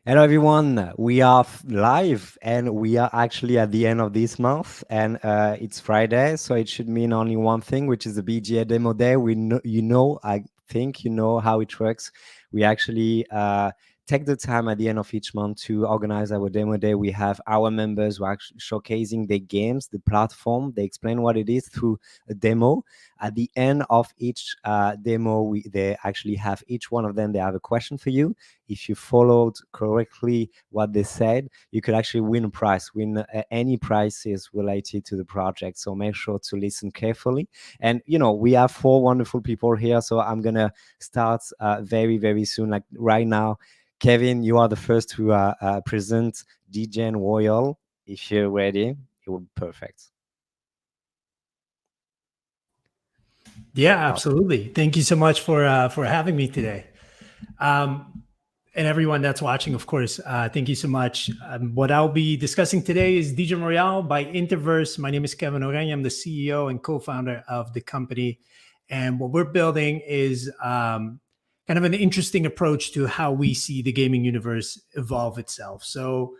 Hello, everyone. We are live and we are actually at the end of this month and it's Friday. So it should mean only one thing, which is the BGA Demo Day. I think you know how it works. We actually take the time at the end of each month to organize our demo day. We have our members who are actually showcasing their games, the platform. They explain what it is through a demo. At the end of each demo, they actually have each one of them. They have a question for you. If you followed correctly what they said, you could actually win a prize, win any prizes related to the project. So make sure to listen carefully. And, we have four wonderful people here. So I'm going to start very, very soon, like right now. Kevin, you are the first to present DJ and Royal. If you're ready, it will be perfect. Yeah, absolutely. Thank you so much for having me today. And everyone that's watching, of course, thank you so much. What I'll be discussing today is DJ Royale by Interverse. My name is Kevin Oreña. I'm the CEO and co-founder of the company. And what we're building is kind of an interesting approach to how we see the gaming universe evolve itself. So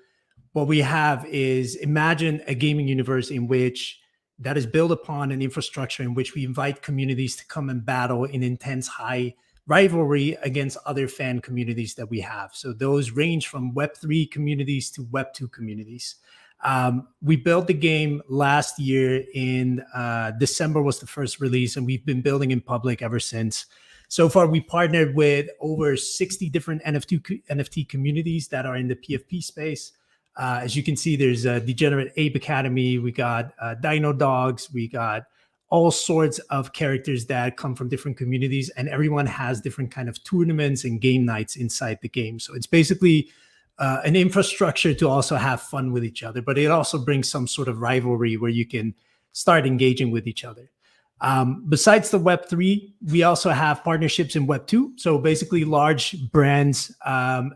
what we have is, imagine a gaming universe in which that is built upon an infrastructure in which we invite communities to come and battle in intense high rivalry against other fan communities that we have. So those range from Web3 communities to Web2 communities. We built the game last year in December was the first release, and we've been building in public ever since. So far, we partnered with over 60 different NFT communities that are in the PFP space. As you can see, there's a Degenerate Ape Academy. We got Dino Dogs. We got all sorts of characters that come from different communities, and everyone has different kind of tournaments and game nights inside the game. So it's basically an infrastructure to also have fun with each other, but it also brings some sort of rivalry where you can start engaging with each other. Besides the Web3, we also have partnerships in Web2. So basically large brands,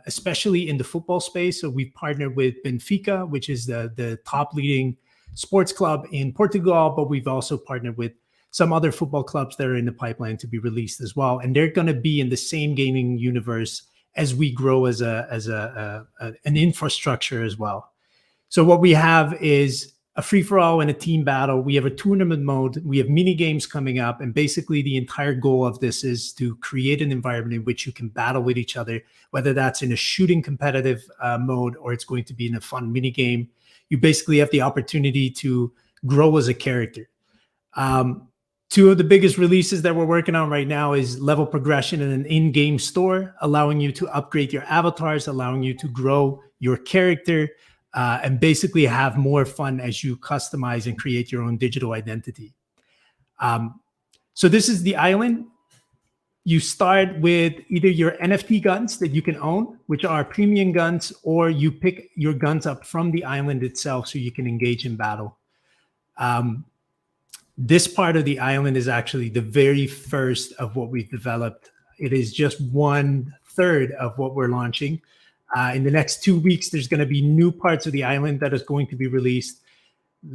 especially in the football space. So we've partnered with Benfica, which is the top leading sports club in Portugal, but we've also partnered with some other football clubs that are in the pipeline to be released as well. And they're going to be in the same gaming universe as we grow as an infrastructure as well. So what we have is a free-for-all and a team battle. We have a tournament mode. We have mini games coming up. And basically the entire goal of this is to create an environment in which you can battle with each other, whether that's in a shooting competitive mode or it's going to be in a fun mini game. You basically have the opportunity to grow as a character. Two of the biggest releases that we're working on right now is level progression in an in-game store, allowing you to upgrade your avatars, allowing you to grow your character, and basically have more fun as you customize and create your own digital identity. So this is the island. You start with either your NFT guns that you can own, which are premium guns, or you pick your guns up from the island itself so you can engage in battle. This part of the island is actually the very first of what we've developed. It is just 1/3 of what we're launching. In the next 2 weeks, there's going to be new parts of the island that is going to be released.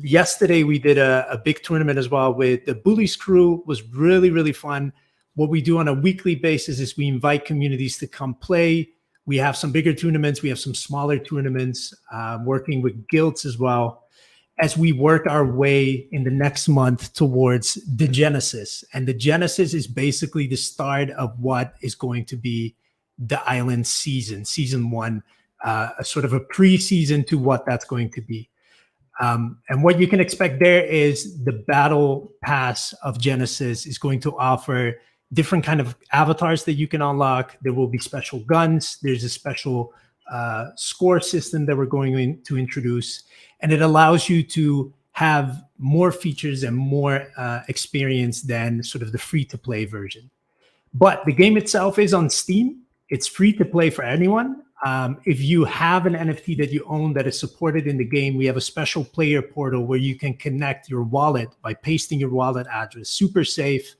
Yesterday, we did a big tournament as well with the Bullies crew. It was really, really fun. What we do on a weekly basis is we invite communities to come play. We have some bigger tournaments. We have some smaller tournaments, working with guilds as well, as we work our way in the next month towards the Genesis. And the Genesis is basically the start of what is going to be the island season 1, a sort of a pre-season to what that's going to be. And what you can expect there is the battle pass of Genesis is going to offer different kind of avatars that you can unlock. There will be special guns. There's a special score system that we're going to introduce, and it allows you to have more features and more experience than sort of the free-to-play version. But the game itself is on Steam. It's free to play for anyone. If you have an NFT that you own that is supported in the game, we have a special player portal where you can connect your wallet by pasting your wallet address, super safe,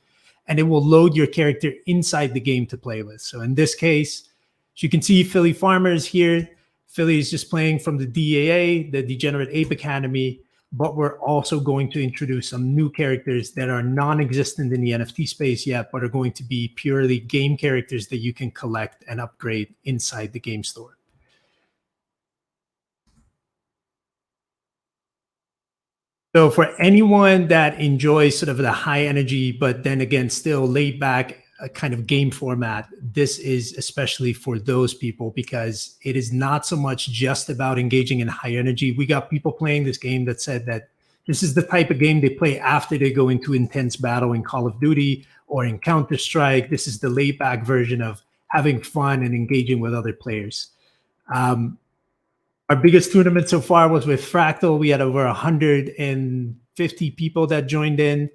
and it will load your character inside the game to play with. So in this case, as you can see, Philly Farmers here. Philly is just playing from the DAA, the Degenerate Ape Academy, but we're also going to introduce some new characters that are non-existent in the NFT space yet, but are going to be purely game characters that you can collect and upgrade inside the game store. So for anyone that enjoys sort of the high energy, but then again, still laid back kind of game format, this is especially for those people because it is not so much just about engaging in high energy. We got people playing this game that said that this is the type of game they play after they go into intense battle in Call of Duty or in Counter-Strike. This is the laid back version of having fun and engaging with other players. Our biggest tournament so far was with Fractal. We had over 150 people that joined in.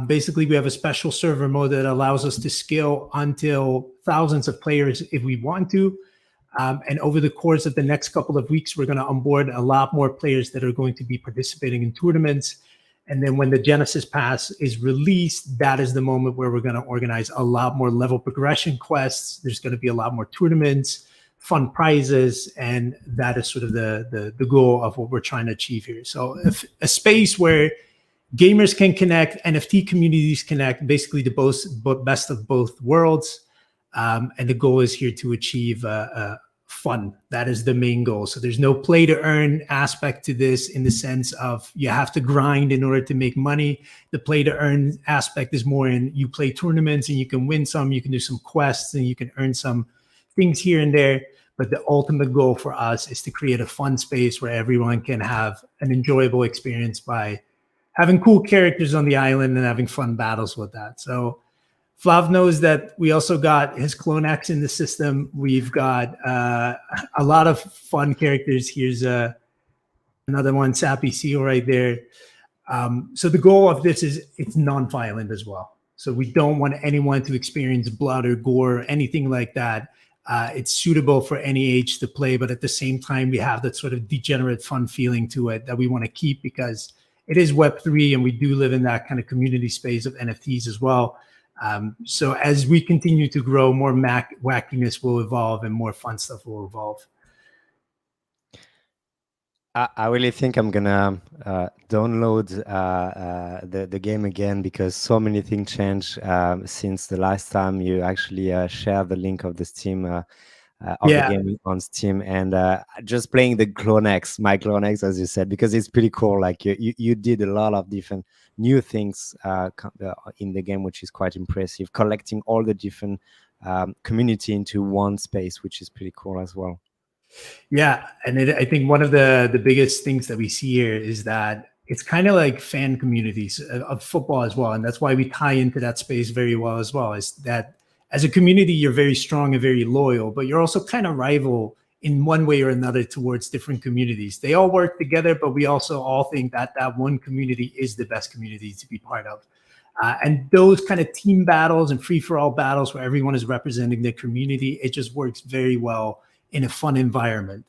Basically, we have a special server mode that allows us to scale until thousands of players if we want to. And over the course of the next couple of weeks, we're going to onboard a lot more players that are going to be participating in tournaments. And then when the Genesis Pass is released, that is the moment where we're going to organize a lot more level progression quests. There's going to be a lot more tournaments, fun prizes, and that is sort of the goal of what we're trying to achieve here. So a space where gamers can connect, NFT communities connect, basically the best of both worlds. And the goal is here to achieve fun. That is the main goal. So there's no play to earn aspect to this in the sense of you have to grind in order to make money. The play to earn aspect is more in you play tournaments and you can win some, you can do some quests and you can earn some things here and there. But the ultimate goal for us is to create a fun space where everyone can have an enjoyable experience by having cool characters on the island and having fun battles with that. So Flav knows that we also got his Clone X in the system. We've got a lot of fun characters. Here's another one, Sappy Seal right there. So the goal of this is it's non-violent as well. So we don't want anyone to experience blood or gore or anything like that. It's suitable for any age to play, but at the same time, we have that sort of degenerate fun feeling to it that we want to keep because it is Web3 and we do live in that kind of community space of NFTs as well. So as we continue to grow, more wackiness will evolve and more fun stuff will evolve. I really think I'm gonna download the game again because so many things changed since the last time you actually shared the link of the Steam of the game on Steam, and just playing the Clonex, my Clonex, as you said, because it's pretty cool. Like you did a lot of different new things in the game, which is quite impressive. Collecting all the different community into one space, which is pretty cool as well. Yeah, and I think one of the biggest things that we see here is that it's kind of like fan communities of football as well, and that's why we tie into that space very well as well. Is that as a community, you're very strong and very loyal, but you're also kind of rival in one way or another towards different communities. They all work together, but we also all think that that one community is the best community to be part of. And those kind of team battles and free-for-all battles where everyone is representing their community, it just works very well in a fun environment.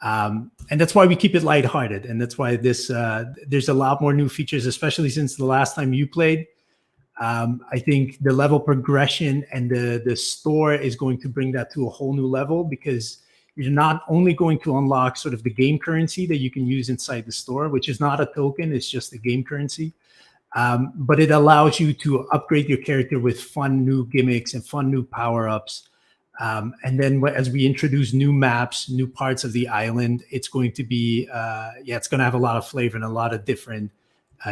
And that's why we keep it lighthearted. And that's why there's a lot more new features, especially since the last time you played. I think the level progression and the store is going to bring that to a whole new level because you're not only going to unlock sort of the game currency that you can use inside the store, which is not a token, it's just the game currency. But it allows you to upgrade your character with fun new gimmicks and fun new power-ups. And then as we introduce new maps, new parts of the island, it's going to be, it's going to have a lot of flavor and a lot of different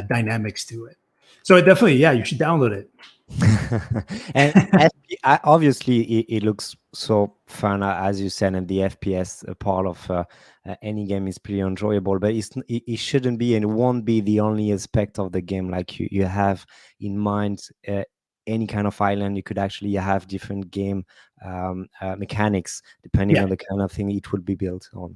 dynamics to it. So definitely, you should download it. And obviously, it looks so fun, as you said, and the FPS part of any game is pretty enjoyable. But it shouldn't be and won't be the only aspect of the game. Like you have in mind any kind of island, you could actually have different game mechanics depending on the kind of thing it would be built on.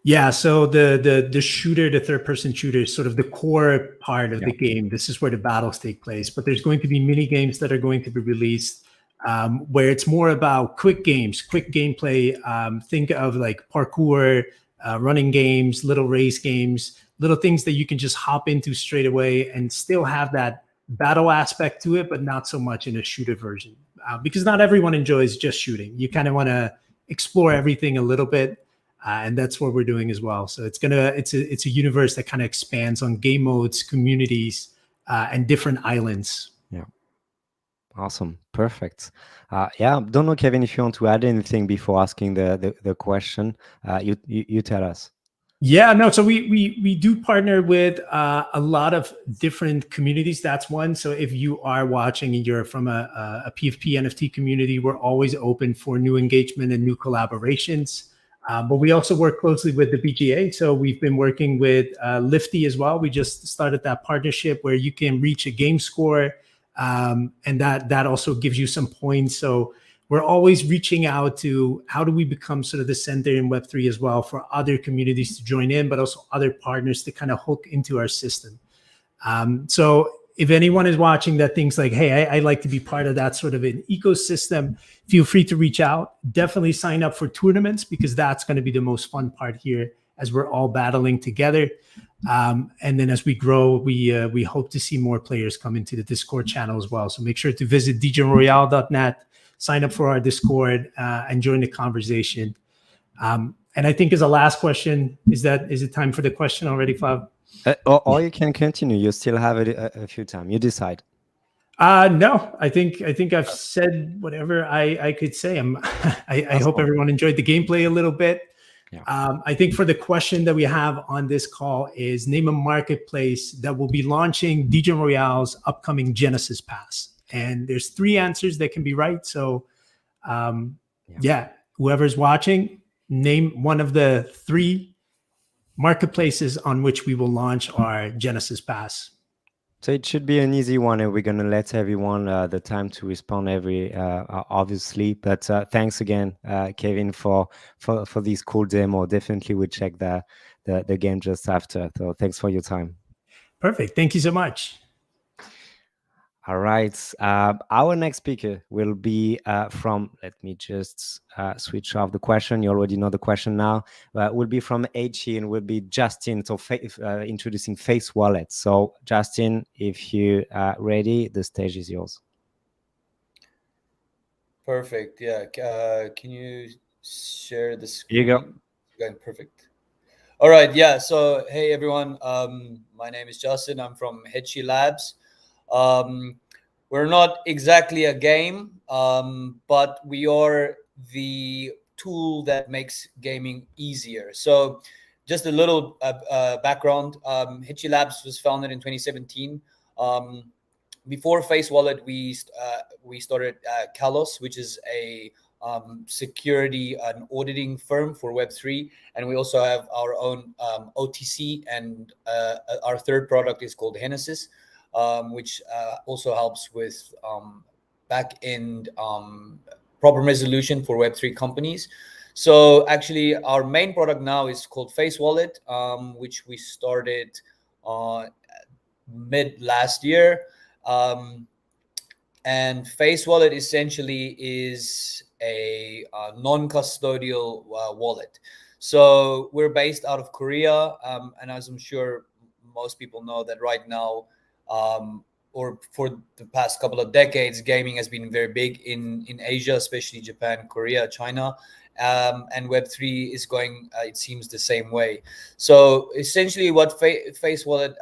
Yeah, so the shooter, the third-person shooter is sort of the core part of the game. This is where the battles take place. But there's going to be mini games that are going to be released where it's more about quick games, quick gameplay. Think of like parkour, running games, little race games, little things that you can just hop into straight away and still have that battle aspect to it, but not so much in a shooter version. Because not everyone enjoys just shooting. You kind of want to explore everything a little bit. And that's what we're doing as well. So it's a universe that kind of expands on game modes, communities, and different islands. Yeah, awesome, perfect. Don't know, Kevin, if you want to add anything before asking the question. You tell us. Yeah, no. So we do partner with a lot of different communities. That's one. So if you are watching and you're from a PFP NFT community, we're always open for new engagement and new collaborations. But we also work closely with the BGA. So we've been working with Lifty as well. We just started that partnership where you can reach a game score, and that also gives you some points. So we're always reaching out to how do we become sort of the center in Web3 as well for other communities to join in, but also other partners to kind of hook into our system. So if anyone is watching that thinks like, hey, I like to be part of that sort of an ecosystem, feel free to reach out. Definitely sign up for tournaments because that's going to be the most fun part here as we're all battling together. And then as we grow, we hope to see more players come into the Discord channel as well. So make sure to visit djroyale.net, sign up for our Discord, and join the conversation. And I think as a last question, is it time for the question already, Flav? Or you can continue. You still have a few time. You decide. No, I think I've said whatever I could say. I hope everyone enjoyed the gameplay a little bit. Yeah. I think for the question that we have on this call is name a marketplace that will be launching DJ Royale's upcoming Genesis Pass. And there's 3 answers that can be right. So whoever's watching, name one of the 3 marketplaces on which we will launch our Genesis Pass. So it should be an easy one, and we're going to let everyone the time to respond obviously. But thanks again, Kevin, for this cool demo. Definitely we'll check the game just after. So thanks for your time. Perfect. Thank you so much. All right. Our next speaker will be from, let me just switch off the question. You already know the question now. Will be from HE and will be Justin, so introducing Face Wallet. So Justin, if you are ready, the stage is yours. Perfect. Yeah. Can you share the screen? Here you go. Okay, perfect. All right. Yeah. So, hey, everyone. My name is Justin. I'm from Hechi Labs. We're not exactly a game, but we are the tool that makes gaming easier. So just a little background. Hechi Labs was founded in 2017. Before Face Wallet, we started Kalos, which is a security and auditing firm for Web3. And we also have our own OTC, and our third product is called Genesis, which also helps with back-end problem resolution for Web3 companies. So actually, our main product now is called Face Wallet, which we started mid last year. And Face Wallet essentially is a non-custodial wallet. So we're based out of Korea, and as I'm sure most people know, that right now, or for the past couple of decades, gaming has been very big in Asia, especially Japan, Korea, China. And Web3 is going, it seems, the same way. So essentially what Face Wallet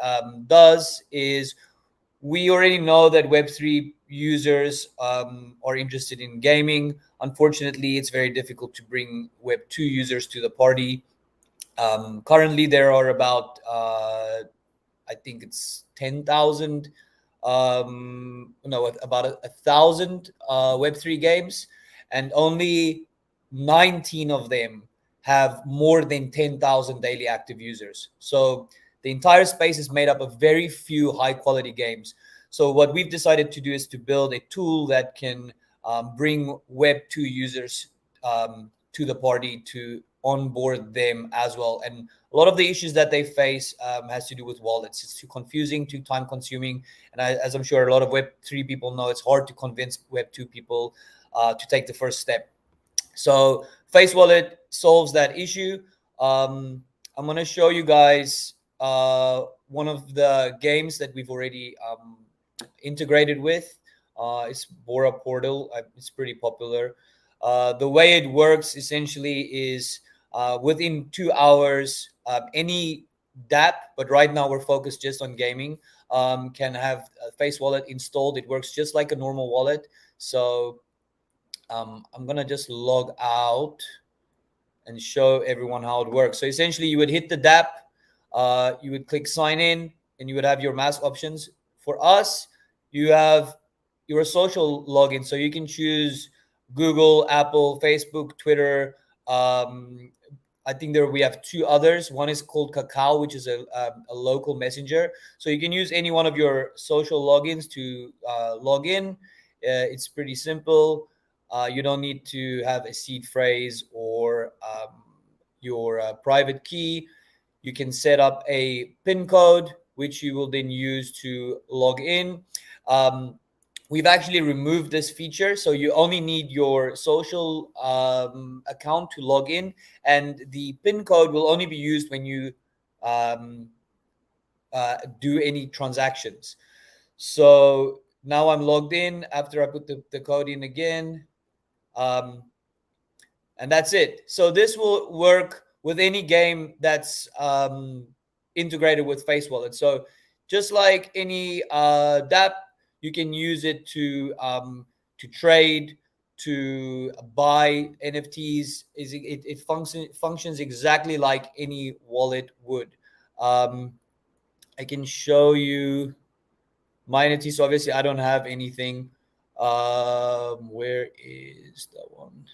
does is, we already know that Web3 users are interested in gaming. Unfortunately, it's very difficult to bring Web2 users to the party. Currently, there are about, I think it's 10,000, about 1,000 Web3 games, and only 19 of them have more than 10,000 daily active users. So the entire space is made up of very few high quality games. So what we've decided to do is to build a tool that can bring Web2 users to the party, to onboard them as well. And a lot of the issues that they face has to do with wallets. It's too confusing, too time consuming. And as I'm sure a lot of Web3 people know, it's hard to convince Web2 people to take the first step. So Face Wallet solves that issue. I'm going to show you guys one of the games that we've already integrated with. It's Bora Portal. It's pretty popular. The way it works essentially is within 2 hours, any DApp, but right now we're focused just on gaming, can have a Face Wallet installed. It works just like a normal wallet. So I'm going to just log out and show everyone how it works. So essentially, you would hit the DApp, you would click sign in, and you would have your mask options. For us, you have your social login, so you can choose Google, Apple, Facebook, Twitter. I think there we have two others. One is called Kakao, which is a local messenger. So you can use any one of your social logins to log in. It's pretty simple. You don't need to have a seed phrase or your private key. You can set up a PIN code, which you will then use to log in. We've actually removed this feature, so you only need your social account to log in, and the PIN code will only be used when you um, do any transactions. So now I'm logged in after I put the code in again. And that's it. So this will work with any game that's integrated with Face Wallet. So just like any DApp, you can use it to trade, to buy NFTs. It functions exactly like any wallet would. I can show you my NFT. So obviously I don't have anything. Where is that one?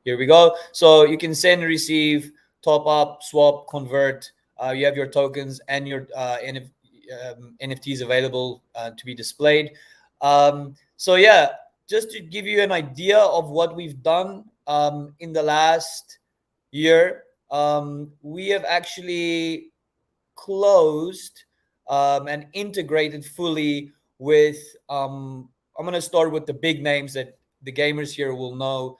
Here we go. So you can send, receive, top up, swap, convert. You have your tokens and your NFTs available to be displayed. So yeah, just to give you an idea of what we've done in the last year, we have actually closed and integrated fully with I'm going to start with the big names that the gamers here will know.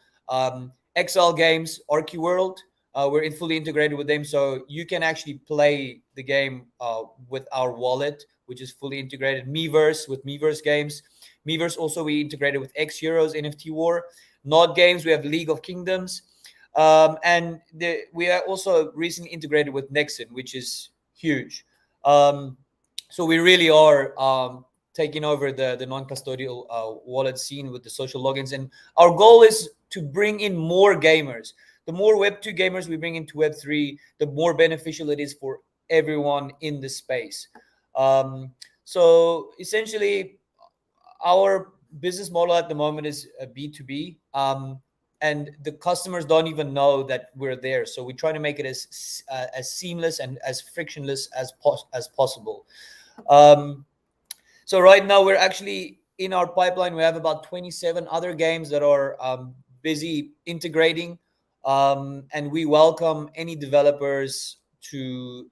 XL Games, Arky World, we're fully integrated with them, so you can actually play the game with our wallet, which is fully integrated. Miiverse with Miiverse Games. Miiverse also we integrated with X Heroes, NFT War. Nod Games, we have League of Kingdoms. And we are also recently integrated with Nexon, which is huge. So we really are taking over the non-custodial wallet scene with the social logins. And our goal is to bring in more gamers. The more Web2 gamers we bring into Web3, the more beneficial it is for everyone in the space. So essentially, our business model at the moment is a B2B. And the customers don't even know that we're there. So we try to make it as seamless and as frictionless as possible. So right now we're actually in our pipeline. We have about 27 other games that are busy integrating, and we welcome any developers to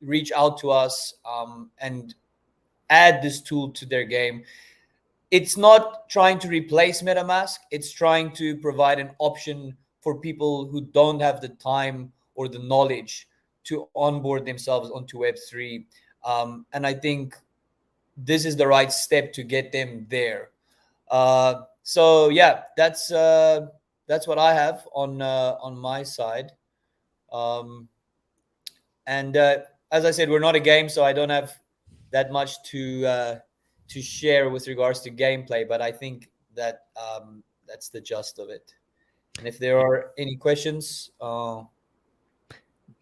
reach out to us and add this tool to their game. It's not trying to replace MetaMask. It's trying to provide an option for people who don't have the time or the knowledge to onboard themselves onto Web3. And I think this is the right step to get them there. So yeah, that's what I have on my side. And as I said, we're not a game, so I don't have that much to share with regards to gameplay. But I think that that's the gist of it. And if there are any questions,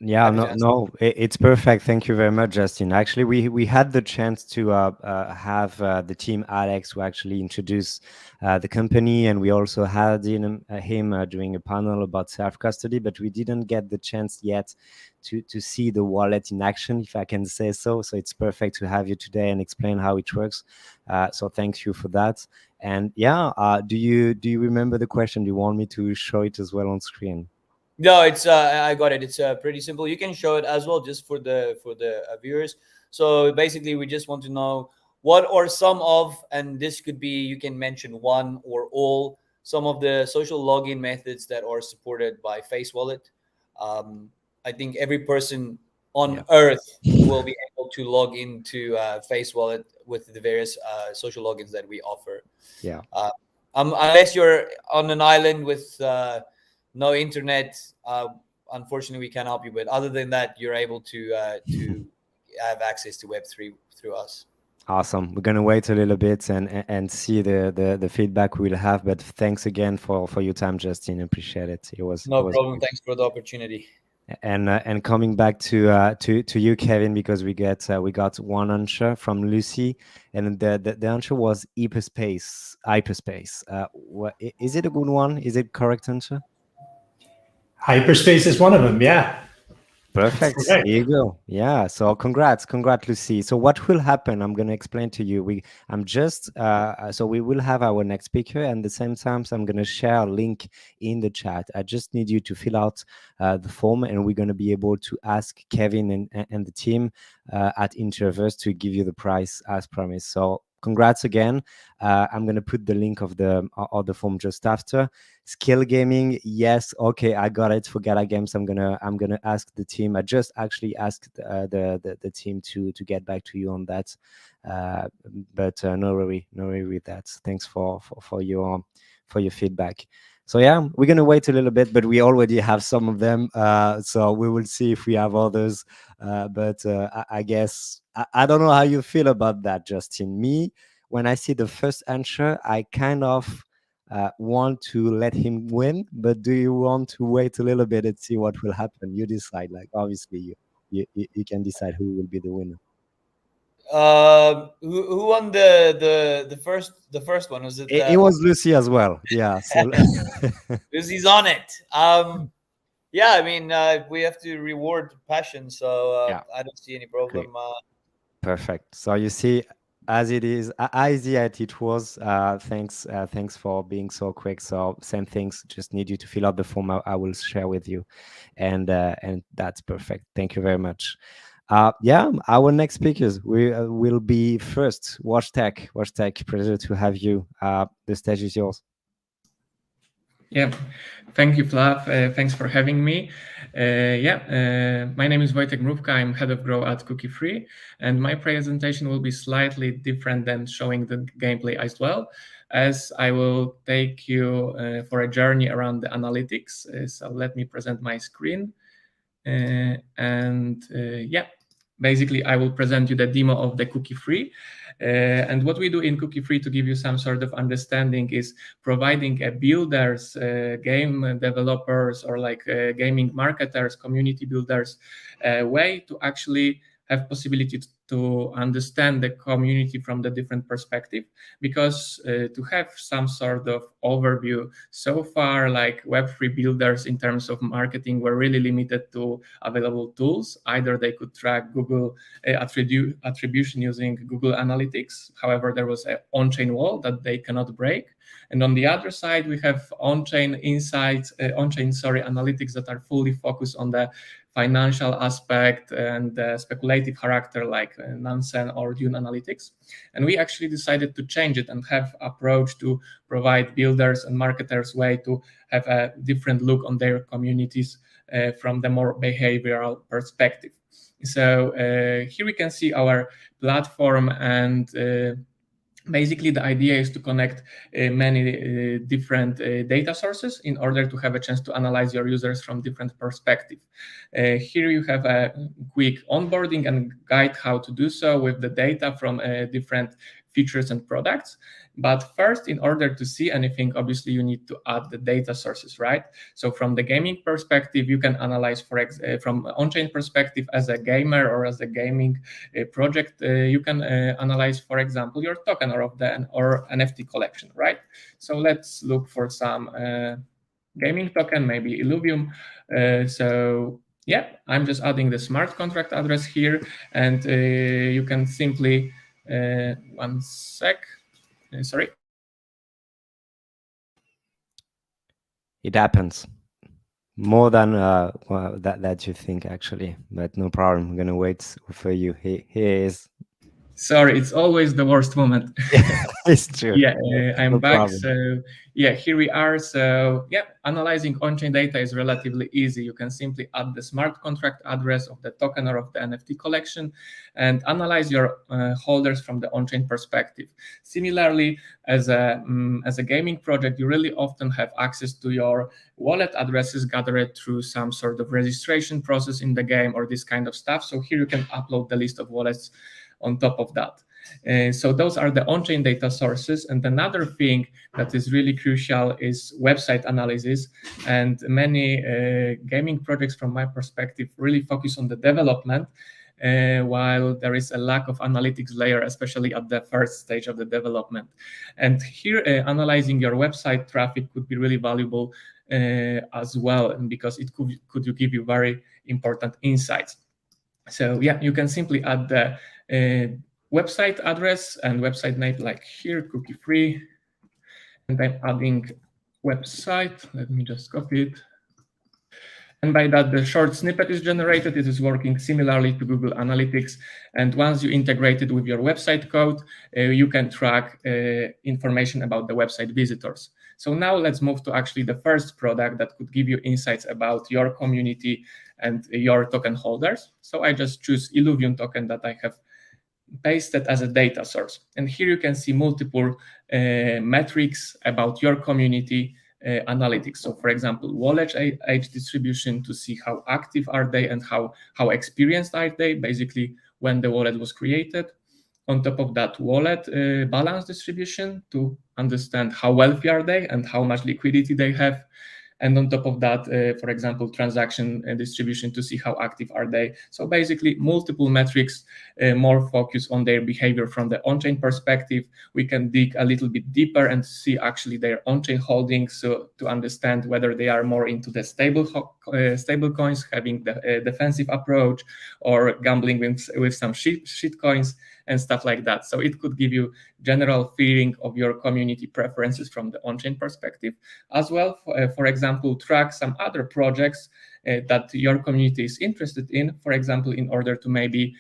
Yeah, happy to no, answer. no, it's perfect. Thank you very much, Justin. Actually, we had the chance to have the team Alex who actually introduce the company, and we also had him doing a panel about self-custody, but we didn't get the chance yet to see the wallet in action, if I can say so. So it's perfect to have you today and explain how it works. So thank you for that. And yeah, do you remember the question? Do you want me to show it as well on screen? No, it's I got it. It's pretty simple. You can show it as well, just for the viewers. So basically, we just want to know what are some of, and this could be, you can mention one or all, some of the social login methods that are supported by Face Wallet. I think every person on Earth will be able to log into Face Wallet with the various social logins that we offer. Yeah. Unless you're on an island with no internet, unfortunately we can't help you. But other than that, you're able to have access to Web3 through us. Awesome. We're gonna wait a little bit and see the feedback we'll have. But thanks again for your time, Justin. Appreciate it. It No was problem. great. Thanks for the opportunity. And coming back to you, Kevin, because we got one answer from Lucy, and the answer was hyperspace. Hyperspace. Is it a good one? Is it correct answer? Hyperspace is one of them. Yeah. Perfect. Correct. Here you go. Yeah. So congrats, Lucy. So what will happen? I'm going to explain to you. So we will have our next speaker, and at the same time, so I'm going to share a link in the chat. I just need you to fill out the form, and we're going to be able to ask Kevin and the team at Interverse to give you the price as promised. So congrats again. I'm going to put the link of the form just after. Skill gaming, yes, okay, I got it. For Gala Games, I'm gonna ask the team. I just actually asked the team to get back to you on that. But no worry with that. Thanks for your feedback. So yeah, we're gonna wait a little bit, but we already have some of them. So we will see if we have others. But I guess I don't know how you feel about that, Justin. Me, when I see the first answer, I kind of want to let him win, but do you want to wait a little bit and see what will happen? You decide. Like obviously, you can decide who will be the winner. Who won the first one? Was it It was Lucy as well. Yeah. So Lucy's on it. Yeah, I mean, we have to reward passion, so yeah, I don't see any great, problem. perfect. So you see, as it is, easy as it was. Thanks for being so quick. So same things. Just need you to fill out the form. I will share with you, and that's perfect. Thank you very much. Yeah, our next speakers will be first Watch Tech. Pleasure to have you. The stage is yours. Yeah, thank you, Flav. Thanks for having me. My name is Wojtek Mrówka. I'm head of grow at Cookie Free, and my presentation will be slightly different than showing the gameplay as well, as I will take you for a journey around the analytics. So let me present my screen. Basically, I will present you the demo of the Cookie Free. And what we do in Cookie Free, to give you some sort of understanding, is providing builders, game developers, or like gaming marketers, community builders, a way to actually have possibility to understand the community from the different perspective, because to have some sort of overview, so far like Web3 builders in terms of marketing were really limited to available tools. Either they could track Google attribution using Google Analytics. However, there was an on-chain wall that they cannot break. And on the other side, we have on-chain insights, analytics that are fully focused on the financial aspect and speculative character, like Nansen or Dune Analytics. And we actually decided to change it and have approach to provide builders and marketers way to have a different look on their communities from the more behavioral perspective. So here we can see our platform, and basically, the idea is to connect many different data sources in order to have a chance to analyze your users from different perspectives. Here you have a quick onboarding and guide how to do so with the data from different features and products. But first, in order to see anything, obviously you need to add the data sources, right? So from the gaming perspective, you can analyze from on-chain perspective as a gamer or as a gaming project, you can analyze, for example, your token or NFT collection, right? So let's look for some gaming token, maybe Illuvium. So yeah, I'm just adding the smart contract address here, and you can simply, one sec, sorry. It happens more than that you think, actually, but no problem. I'm gonna wait for you. Here is. Sorry, it's always the worst moment. It's true. Yeah, I'm No back. problem. So yeah, here we are. So yeah, analyzing on-chain data is relatively easy. You can simply add the smart contract address of the token or of the NFT collection and analyze your holders from the on-chain perspective. Similarly, as a gaming project, you really often have access to your wallet addresses gathered through some sort of registration process in the game or this kind of stuff. So here you can upload the list of wallets on top of that. So those are the on-chain data sources. And another thing that is really crucial is website analysis. And many gaming projects, from my perspective, really focus on the development, while there is a lack of analytics layer, especially at the first stage of the development. And here, analyzing your website traffic could be really valuable as well, and because it could give you very important insights. So yeah, you can simply add the website address and website name, like here, cookie free, and I'm adding website. Let me just copy it. And by that, the short snippet is generated. It is working similarly to Google Analytics. And once you integrate it with your website code, you can track information about the website visitors. So now let's move to actually the first product that could give you insights about your community and your token holders. So I just choose Illuvium token that I have pasted as a data source. And here you can see multiple metrics about your community analytics. So for example, wallet age distribution to see how active are they and how experienced are they, basically when the wallet was created. On top of that, wallet balance distribution to understand how wealthy are they and how much liquidity they have. And on top of that, for example, transaction distribution to see how active are they. So basically multiple metrics, more focus on their behavior from the on-chain perspective. We can dig a little bit deeper and see actually their on-chain holdings, so to understand whether they are more into the stable coins, having the defensive approach, or gambling with some shit coins and stuff like that. So it could give you general feeling of your community preferences from the on-chain perspective. As well, for example, track some other projects that your community is interested in, for example, in order to maybe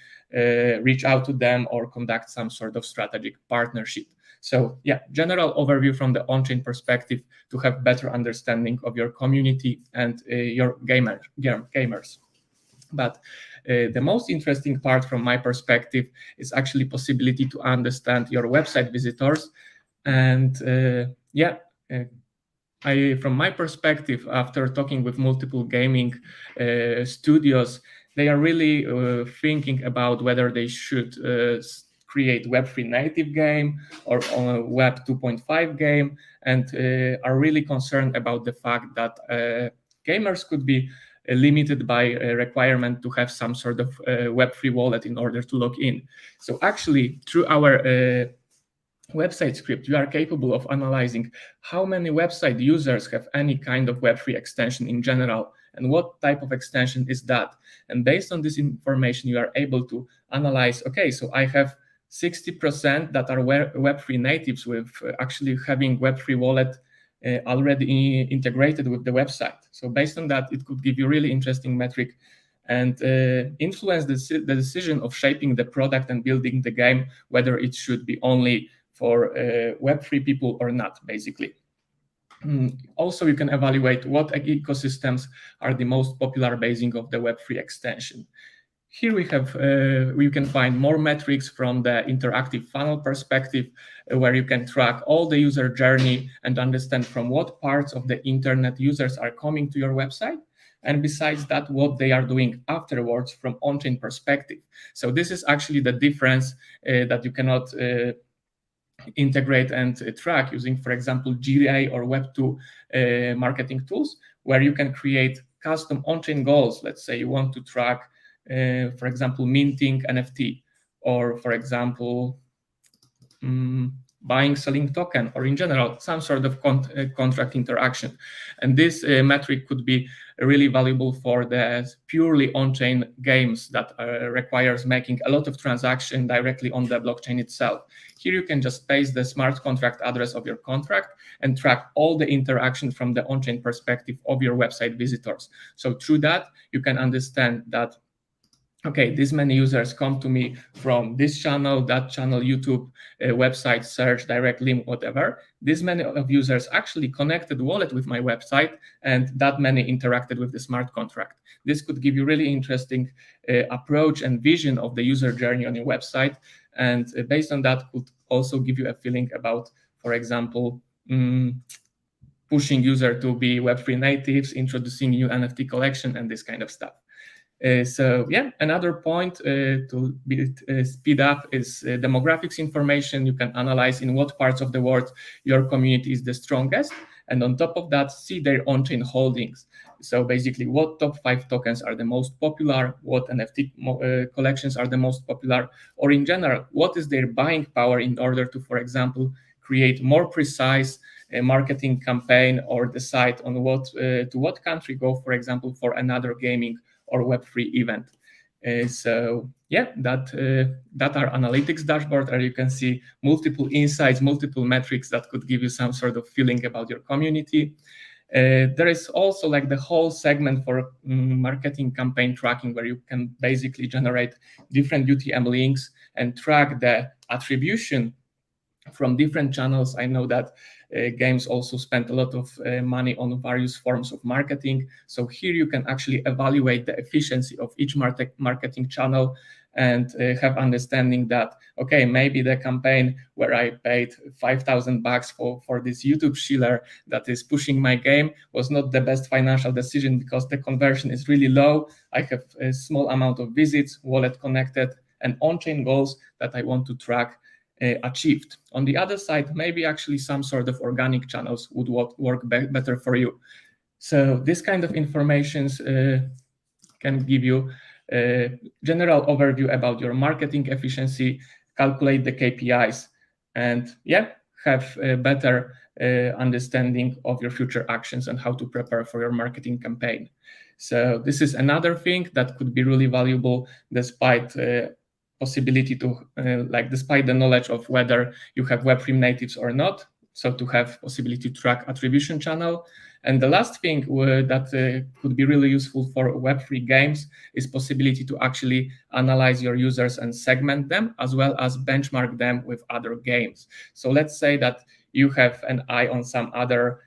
reach out to them or conduct some sort of strategic partnership. So yeah, general overview from the on-chain perspective to have better understanding of your community and your gamers. But the most interesting part from my perspective is actually possibility to understand your website visitors. And from my perspective, after talking with multiple gaming studios, they are really thinking about whether they should create Web3 native game or Web 2.5 game, and are really concerned about the fact that gamers could be limited by a requirement to have some sort of Web3 wallet in order to log in. So actually, through our website script, you are capable of analyzing how many website users have any kind of Web3 extension in general, and what type of extension is that. And based on this information, you are able to analyze, okay, so I have 60% that are Web3 natives with actually having Web3 wallet already integrated with the website. So based on that, it could give you really interesting metric and influence the decision of shaping the product and building the game, whether it should be only for Web3 people or not, basically. Also, you can evaluate what ecosystems are the most popular basing of the Web3 extension. Here we have, you can find more metrics from the interactive funnel perspective, where you can track all the user journey and understand from what parts of the internet users are coming to your website. And besides that, what they are doing afterwards from on-chain perspective. So this is actually the difference that you cannot integrate and track using, for example, GA or Web2 marketing tools, where you can create custom on-chain goals. Let's say you want to track, for example, minting NFT, or for example, buying, selling token, or in general, some sort of contract interaction. And this metric could be really valuable for the purely on-chain games that requires making a lot of transaction directly on the blockchain itself. Here you can just paste the smart contract address of your contract and track all the interaction from the on-chain perspective of your website visitors. So through that, you can understand that, okay, this many users come to me from this channel, that channel, YouTube, website, search, direct link, whatever. This many of users actually connected wallet with my website, and that many interacted with the smart contract. This could give you really interesting approach and vision of the user journey on your website. And based on that, could also give you a feeling about, for example, pushing user to be Web3 natives, introducing new NFT collection, and this kind of stuff. So yeah, another point to speed up is demographics information. You can analyze in what parts of the world your community is the strongest, and on top of that, see their on-chain holdings. So basically, what top 5 tokens are the most popular, what NFT collections are the most popular, or in general, what is their buying power in order to, for example, create more precise marketing campaign or decide on to what country go, for example, for another gaming or Web3 event. So yeah, that our analytics dashboard, where you can see multiple insights, multiple metrics that could give you some sort of feeling about your community. There is also like the whole segment for marketing campaign tracking, where you can basically generate different UTM links and track the attribution from different channels. I know that games also spend a lot of money on various forms of marketing. So here you can actually evaluate the efficiency of each marketing channel and have understanding that, okay, maybe the campaign where I paid $5,000 for this YouTube shiller that is pushing my game was not the best financial decision because the conversion is really low. I have a small amount of visits, wallet connected, and on-chain goals that I want to track achieved. On the other side, maybe actually some sort of organic channels would work better for you. So this kind of information can give you a general overview about your marketing efficiency, calculate the KPIs, and yeah, have a better understanding of your future actions and how to prepare for your marketing campaign. So this is another thing that could be really valuable despite possibility to despite the knowledge of whether you have Web3 natives or not, so to have possibility to track attribution channel. And the last thing that could be really useful for Web3 games is possibility to actually analyze your users and segment them, as well as benchmark them with other games. So let's say that you have an eye on some other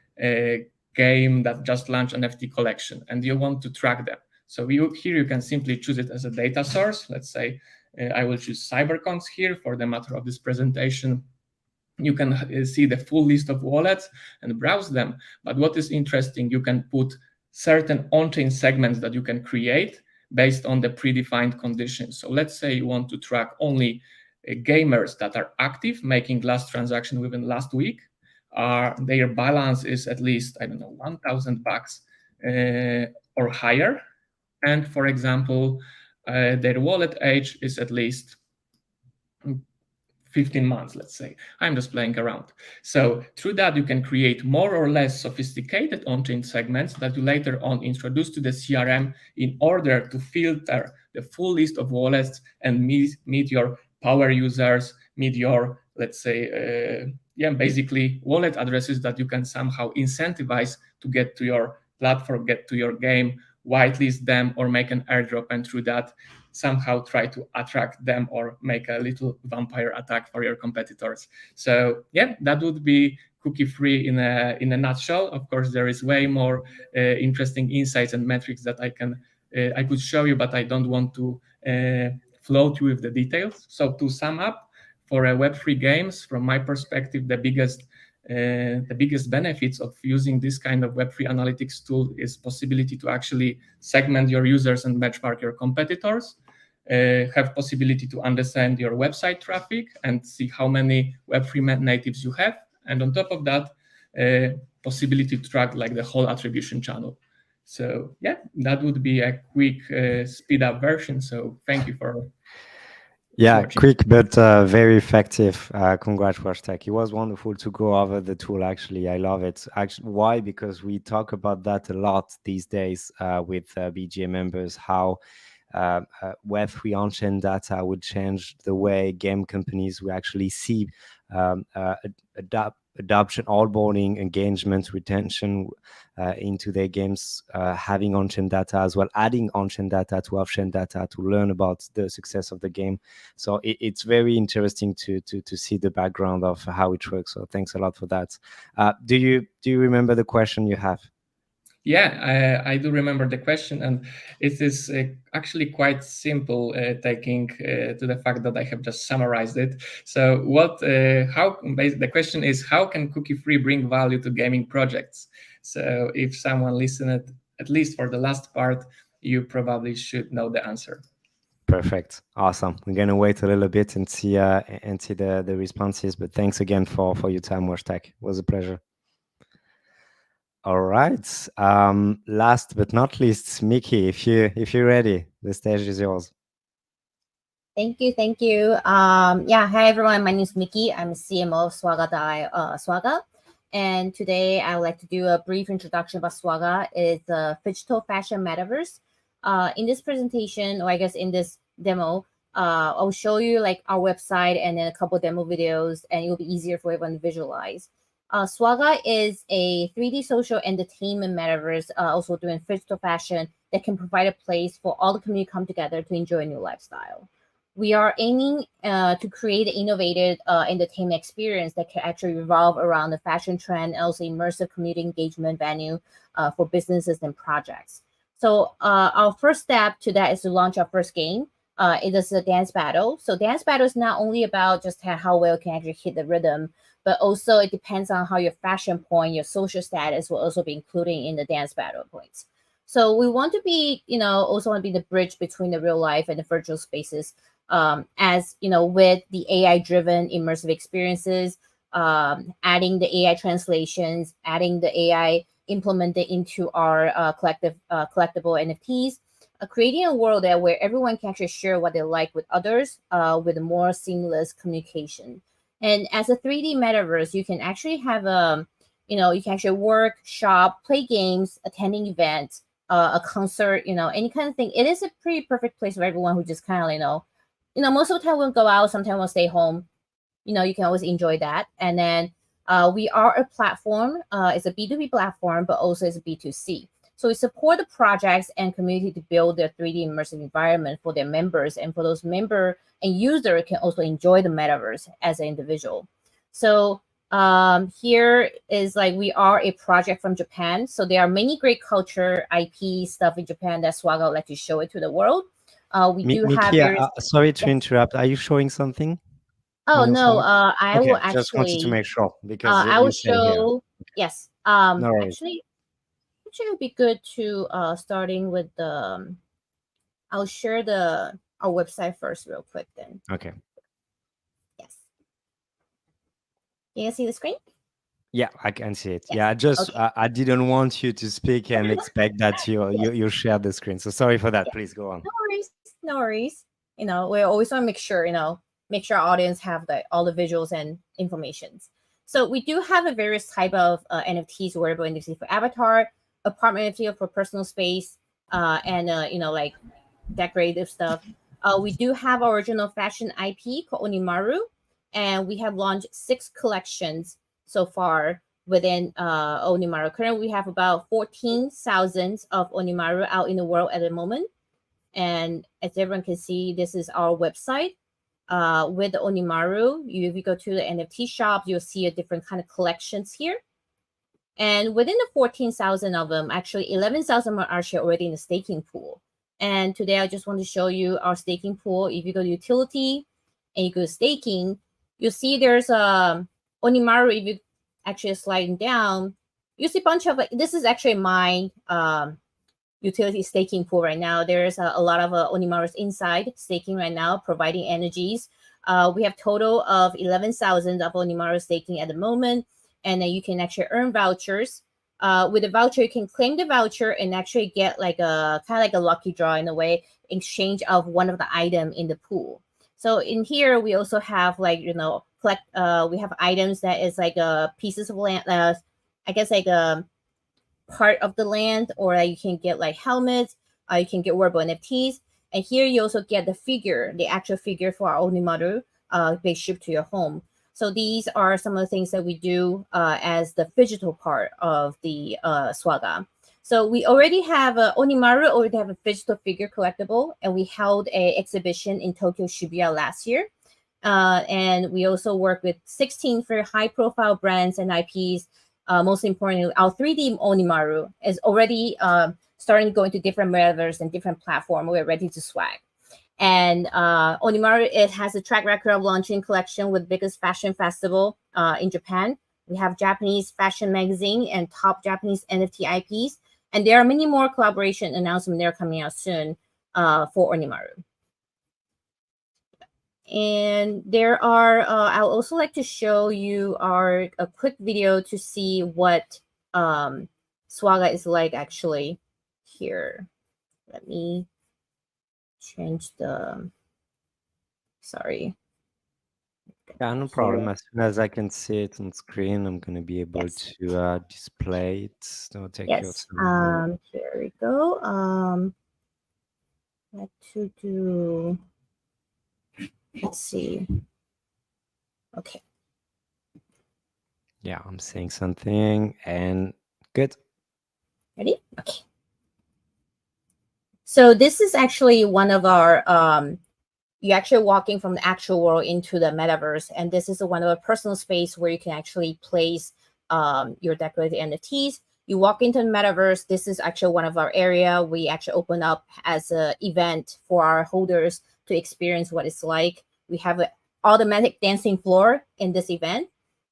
game that just launched an NFT collection and you want to track them. So here you can simply choose it as a data source. Let's say I will choose CyberCons here for the matter of this presentation. You can see the full list of wallets and browse them. But what is interesting, you can put certain on-chain segments that you can create based on the predefined conditions. So let's say you want to track only gamers that are active, making last transaction within last week. Their balance is at least, I don't know, $1,000 or higher. And for example, their wallet age is at least 15 months, let's say. I'm just playing around. So through that, you can create more or less sophisticated on-chain segments that you later on introduce to the CRM in order to filter the full list of wallets and meet your power users, meet your, let's say, basically wallet addresses that you can somehow incentivize to get to your platform, get to your game, whitelist them, or make an airdrop, and through that somehow try to attract them or make a little vampire attack for your competitors. So yeah, that would be cookie free in a nutshell. Of course, there is way more interesting insights and metrics that I could show you, but I don't want to float you with the details. So to sum up, for Web3 games, from my perspective, the biggest benefits of using this kind of Web3 analytics tool is possibility to actually segment your users and benchmark your competitors, have possibility to understand your website traffic and see how many Web3 natives you have. And on top of that, possibility to track like the whole attribution channel. So yeah, that would be a quick speed up version. So thank you for watching. Quick but very effective. Congrats, Washtek. It was wonderful to go over the tool. Actually, I love it. Actually, why? Because we talk about that a lot these days with BGA members. How Web3 on-chain data would change the way game companies will actually see adoption, onboarding, engagement, retention into their games, having on-chain data as well, adding on-chain data to off-chain data to learn about the success of the game. So it's very interesting to see the background of how it works. So thanks a lot for that. Do you remember the question you have? Yeah, I do remember the question, and it is actually quite simple, taking to the fact that I have just summarized it. So the question is, how can cookie-free bring value to gaming projects? So if someone listened, at least for the last part, you probably should know the answer. Perfect. Awesome. We're gonna wait a little bit and see the responses. But thanks again for your time, Washtek. It was a pleasure. All right. Last but not least, Mickey, if you're ready, the stage is yours. Thank you. Yeah, hi everyone. My name is Mickey. I'm CMO of Swaga. And today I would like to do a brief introduction about Swaga. It's a digital fashion metaverse. In this presentation, or I guess in this demo, I'll show you like our website and then a couple demo videos, and it will be easier for everyone to visualize. Swaga is a 3D social entertainment metaverse, also doing digital fashion that can provide a place for all the community to come together to enjoy a new lifestyle. We are aiming to create an innovative entertainment experience that can actually revolve around the fashion trend and also immersive community engagement venue for businesses and projects. So our first step to that is to launch our first game. It is a dance battle. So dance battle is not only about just how well you can actually hit the rhythm, but also it depends on how your fashion point, your social status will also be included in the dance battle points. So we want to be, also want to be the bridge between the real life and the virtual spaces. As with the AI-driven immersive experiences, adding the AI translations, adding the AI implemented into our collectible NFTs, creating a world where everyone can actually share what they like with others with a more seamless communication. And as a 3D metaverse, you can actually have you can actually work, shop, play games, attending events, a concert, any kind of thing. It is a pretty perfect place for everyone who just kind of, most of the time we'll go out, sometimes we'll stay home. You can always enjoy that. And then we are a platform. It's a B2B platform, but also it's a B2C. So we support the projects and community to build their 3D immersive environment for their members, and for those member and user can also enjoy the metaverse as an individual. So here is we are a project from Japan. So there are many great culture IP stuff in Japan that Swaga would like to show it to the world. We do have Mickey, sorry to interrupt. Are you showing something? Oh no, I will actually just wanted to make sure because I will show yes. No worries. Actually it would be good to starting with the I'll share our website first real quick then. Okay. Yes. You can see the screen? Yeah, I can see it. Yes. Yeah, Okay. I didn't want you to speak and expect that you share the screen. So sorry for that. Please go on. No worries. We always want to make sure our audience have all the visuals and informations. So we do have a various type of NFTs, wearable NFT for avatar, apartment NFT for personal space, and like decorative stuff. We do have original fashion IP called Onimaru, and we have launched 6 collections so far within Onimaru. Currently, we have about 14,000 of Onimaru out in the world at the moment. And as everyone can see, this is our website. With the Onimaru, if you go to the NFT shop, you'll see a different kind of collections here. And within the 14,000 of them, actually 11,000 are actually already in the staking pool. And today I just want to show you our staking pool. If you go to utility and you go to staking, you'll see there's Onimaru. If you actually sliding down, you see a bunch of this is actually my utility staking pool right now. There's a lot of Onimarus inside staking right now, providing energies. We have total of 11,000 of Onimaru staking at the moment, and then you can actually earn vouchers. With a voucher, you can claim the voucher and actually get like a kind of like a lucky draw in a way, in exchange of one of the item in the pool. So in here, we also have we have items that is like pieces of land, I guess like a part of the land, or you can get like helmets, you can get wearable NFTs. And here you also get the actual figure for our Onimaru, they ship to your home. So these are some of the things that we do as the digital part of the Swaga. So we already have Onimaru already have a digital figure collectible, and we held an exhibition in Tokyo Shibuya last year. And we also work with 16 very high-profile brands and IPs. Most importantly, our 3D Onimaru is already starting to go into different metaverse and different platforms. We're ready to swag. And Onimaru, it has a track record of launching collection with biggest fashion festival in Japan. We have Japanese fashion magazine and top Japanese NFT IPs. And there are many more collaboration announcements that are coming out soon for Onimaru. And there are, I'll also like to show you a quick video to see what Swaga is like actually here. Let me change the, sorry. Yeah, no problem. As soon as I can see it on screen, I'm going to be able to display it. So take your time. Here we go. What to do? Let's see. Okay. Yeah, I'm saying something and good. Ready? Okay. So this is actually one of our, you're actually walking from the actual world into the metaverse. And this is one of a personal space where you can actually place your decorated NFTs. You walk into the metaverse. This is actually one of our area. We actually open up as an event for our holders to experience what it's like. We have an automatic dancing floor in this event.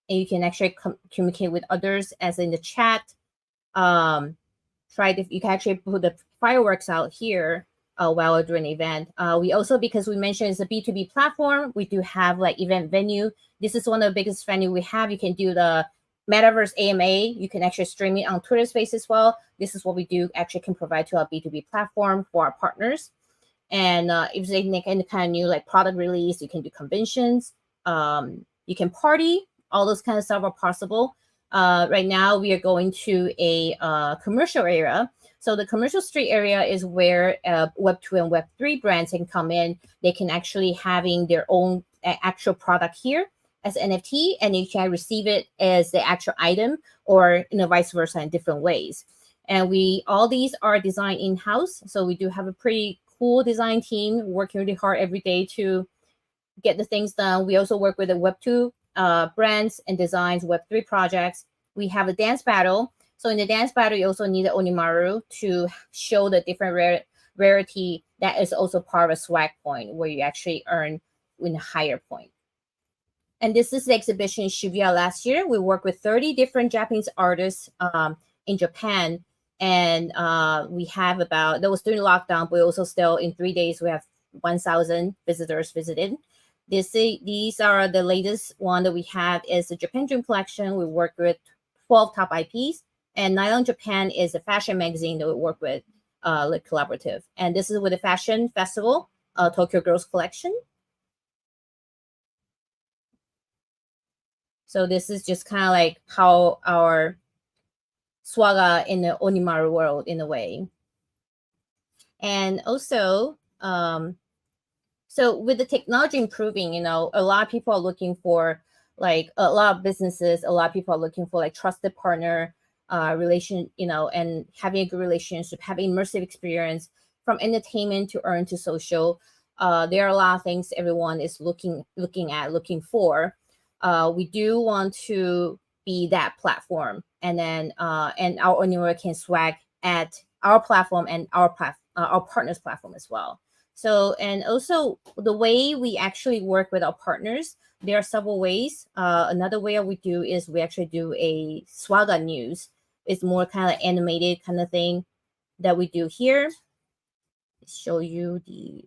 And you can actually communicate with others as in the chat. You can actually put the fireworks out here while during the event. We also, because we mentioned it's a B2B platform, we do have like event venue. This is one of the biggest venue we have. You can do the Metaverse AMA. You can actually stream it on Twitter Space as well. This is what we do actually can provide to our B2B platform for our partners. And if they make any kind of new like product release, you can do conventions. You can party. All those kind of stuff are possible. Right now, we are going to a commercial area. So the commercial street area is where Web2 and Web3 brands can come in. They can actually having their own actual product here as NFT, and you can receive it as the actual item or vice versa in different ways. And all these are designed in-house. So we do have a pretty cool design team working really hard every day to get the things done. We also work with the Web2 brands and designs, Web3 projects. We have a dance battle. So in the dance battle, you also need the Onimaru to show the different rarity that is also part of a swag point where you actually earn in a higher point. And this is the exhibition in Shibuya last year. We worked with 30 different Japanese artists in Japan. And we have that was during lockdown, but also still in 3 days, we have 1,000 visitors visited. These are the latest one that we have is the Japan Dream Collection. We work with 12 top IPs, and Nylon Japan is a fashion magazine that we work with, like collaborative. And this is with the fashion festival, Tokyo Girls Collection. So this is just kind of like how our Swaga in the Onimaru world in a way. And also, so with the technology improving, a lot of people are looking for like a lot of businesses, a lot of people are looking for like trusted partner relation, and having a good relationship, having immersive experience from entertainment to earn to social. There are a lot of things everyone is looking for. We do want to be that platform, and then and our Onimaru can swag at our platform and our partners' platform as well. So, and also the way we actually work with our partners, there are several ways. Another way we do is we actually do a Swaga news. It's more kind of animated kind of thing that we do here. Show you the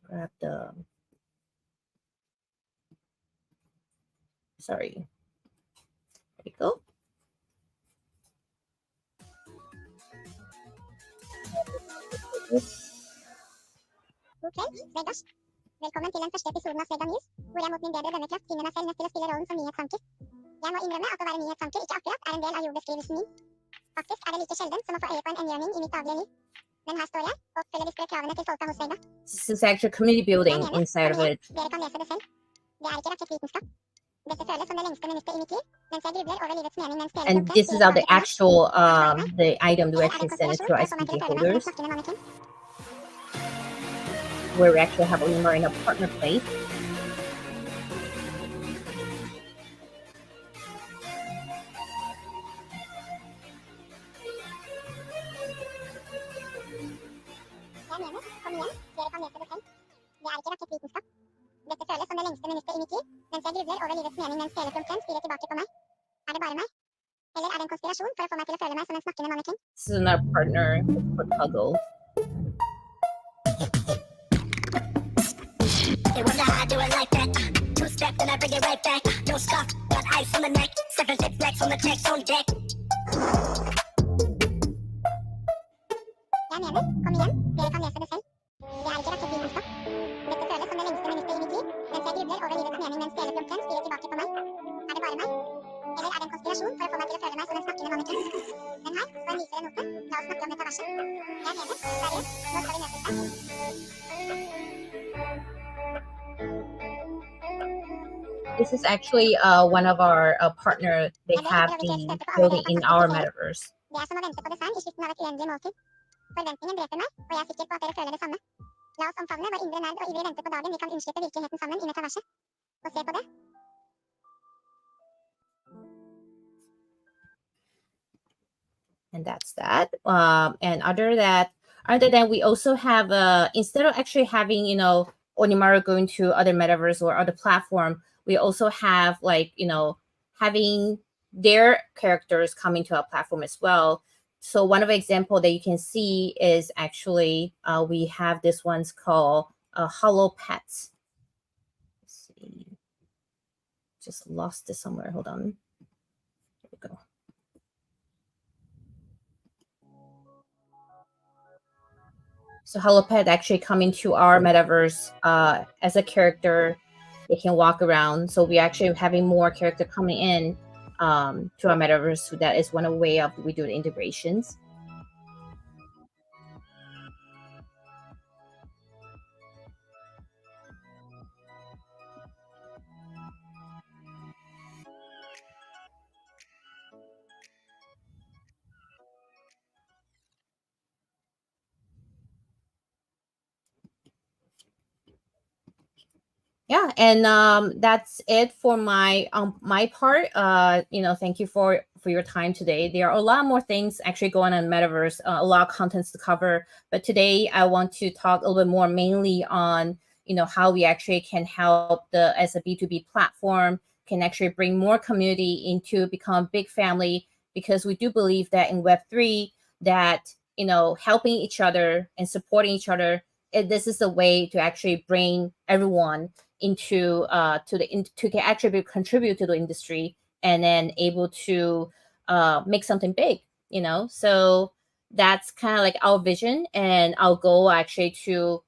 grab the sorry. There you go. Ok, Vegas. Velkommen til den første episoden av Svega News, hvor jeg mot min bedre dømmekraft finner meg selv nødt til å spille rollen som nyhetsanker. Jeg må innrømme at å være nyhetsanker ikke akkurat er en del av jobbeskrivelsen min. Faktisk er det like sjelden som å få øye på en enhjørning i mitt daglige liv. Men her står jeg, og følger diskré kravene til folka hos Vega. This is actually community building inside of it. Dere kan lese det selv. Det er ikke rakettvitenskap. Dette føles som det lengste minuttet i mitt liv, mens jeg grubler over livets mening mens And this is the actual the item that we actually send it to our SPG holders, where we actually have Onimaru in a partner place. Jeg mener, kom igjen, dere kan lese det selv. Det er ikke rakettvitenskap. Dette føles som det lengste minuttet i mitt liv, mens jeg grubler over livets mening mens hele fronten styrer tilbake på meg. Er det bare meg? Eller er det en konspirasjon inspirasjon for å få meg til å føle meg som en snakkende mannequin. This is another partner for Puggle. They wonder how I do it like that. Two-step, then I bring it right back. No stop, got ice on the neck. 7 zip flex on the checks on deck. Jeg mener, kom igjen, dere kan lese det selv. Det er ikke rakettvitenskap. Dette føles som det lengste minuttet i mitt liv, mens jeg grubler over livets mening mens teleprompteren spiller tilbake på meg. Er det bare meg? Eller er det en konspirasjon for å få meg til å føle meg som en snakkende mannequin? Men her, på en lysere note, la oss snakke om metaverset. Jeg mener, seriøst, nå skal vi møtes der. This is actually one of our partner. They have the building in our metaverse. Det er som å vente på dessert i slutten av et uendelig måltid. Forventningen dreper meg, og jeg er sikker på at dere føler det samme. La oss omfavne vår indre nerd og ivrig vente på dagen vi kan unnslippe virkeligheten sammen i metaverset. Og se på det. And that's that. And other than we also have instead of actually having Onimaru going to other metaverse or other platform, we also have having their characters coming to our platform as well. So one of the example that you can see is actually we have this one's called Hollow Pets. Let's see, just lost it somewhere. Hold on. There we go. So Hello Pet actually coming to our metaverse as a character. They can walk around. So we actually having more character coming in to our metaverse. So that is one way of we do the integrations. Yeah, and that's it for my part. Thank you for your time today. There are a lot more things actually going on in metaverse, a lot of contents to cover, but today I want to talk a little bit more mainly on how we actually can help as a B2B platform can actually bring more community into become a big family, because we do believe that in Web3 that helping each other and supporting each other, this is the way to actually bring everyone into to actually contribute to the industry and then able to make something big, so that's kind of like our vision and our goal actually to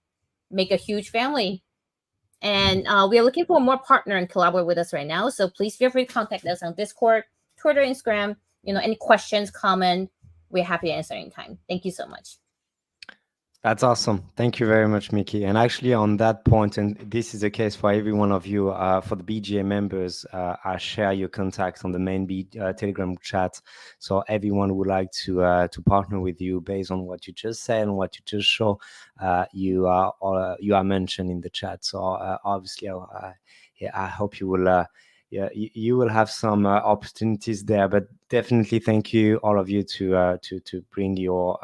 make a huge family. And we are looking for more partner and collaborate with us right now, so please feel free to contact us on Discord, Twitter, Instagram. Any questions, comment, we're happy to answer anytime. Thank you so much. That's awesome. Thank you very much, Mickey. And actually on that point, and this is the case for every one of you, for the BGA members, I share your contacts on the main Telegram chat. So everyone would like to partner with you based on what you just said and what you just show, you are mentioned in the chat. So obviously, I hope you will you will have some opportunities there, but definitely thank you all of you to bring your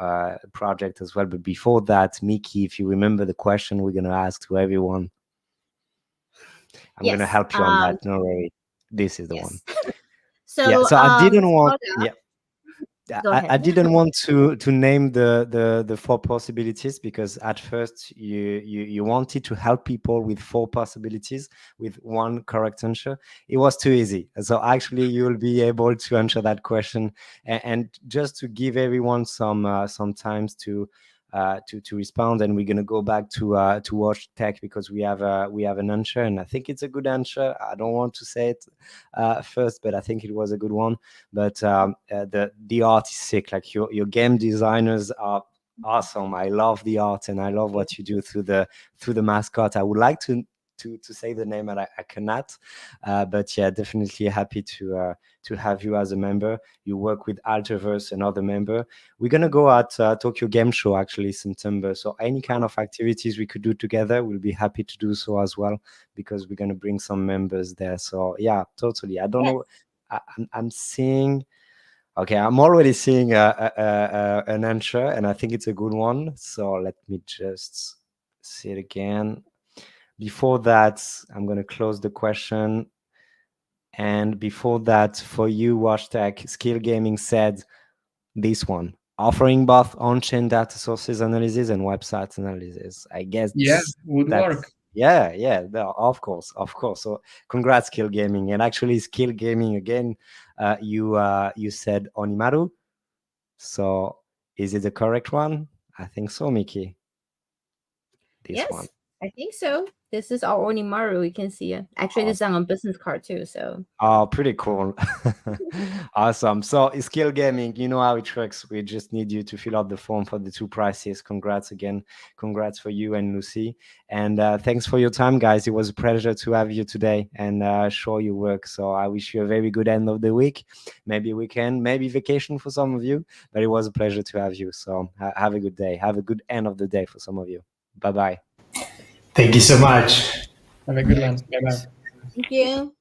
project as well. But before that, Mickey, if you remember the question we're going to ask to everyone, I'm going to help you on that. No worry, this is the one. So I didn't want I didn't want to name the 4 possibilities, because at first you wanted to help people with 4 possibilities with 1 correct answer. It was too easy. So actually you'll be able to answer that question, and just to give everyone some times to respond, and we're going to go back to watch tech, because we have an answer, and I think it's a good answer. I don't want to say it first, but I think it was a good one. But the art is sick. Like your game designers are awesome. I love the art, and I love what you do through the mascot. I would like to say the name, and I cannot, but yeah, definitely happy to have you as a member. You work with Alterverse, another member. We're gonna go at Tokyo Game Show actually September, so any kind of activities we could do together, we'll be happy to do so as well, because we're gonna bring some members there. So yeah, totally. I don't know, I'm seeing, okay, I'm already seeing an answer, and I think it's a good one. So let me just see it again. Before that, I'm going to close the question, And before that, for you, WashTech, Skill Gaming said this one, offering both on-chain data sources analysis and website analysis. I guess Yeah, would work. Yeah, of course. So congrats, Skill Gaming. And actually, Skill Gaming again, you said Onimaru. So is it the correct one? I think so, Miki. This Yes, one. I think so. This is our Onimaru. You can see it. Actually, this is on a business card too. So Oh, pretty cool. Awesome. So Skill Gaming, you know how it works. We just need you to fill out the form for the two prices. Congrats again. Congrats for you and Lucy. And thanks for your time, guys. It was a pleasure to have you today and show your work. So I wish you a very good end of the week. Maybe weekend, maybe vacation for some of you. But it was a pleasure to have you. So have a good day. Have a good end of the day for some of you. Bye-bye. Thank you so much. Have a good one. Bye bye. thank you.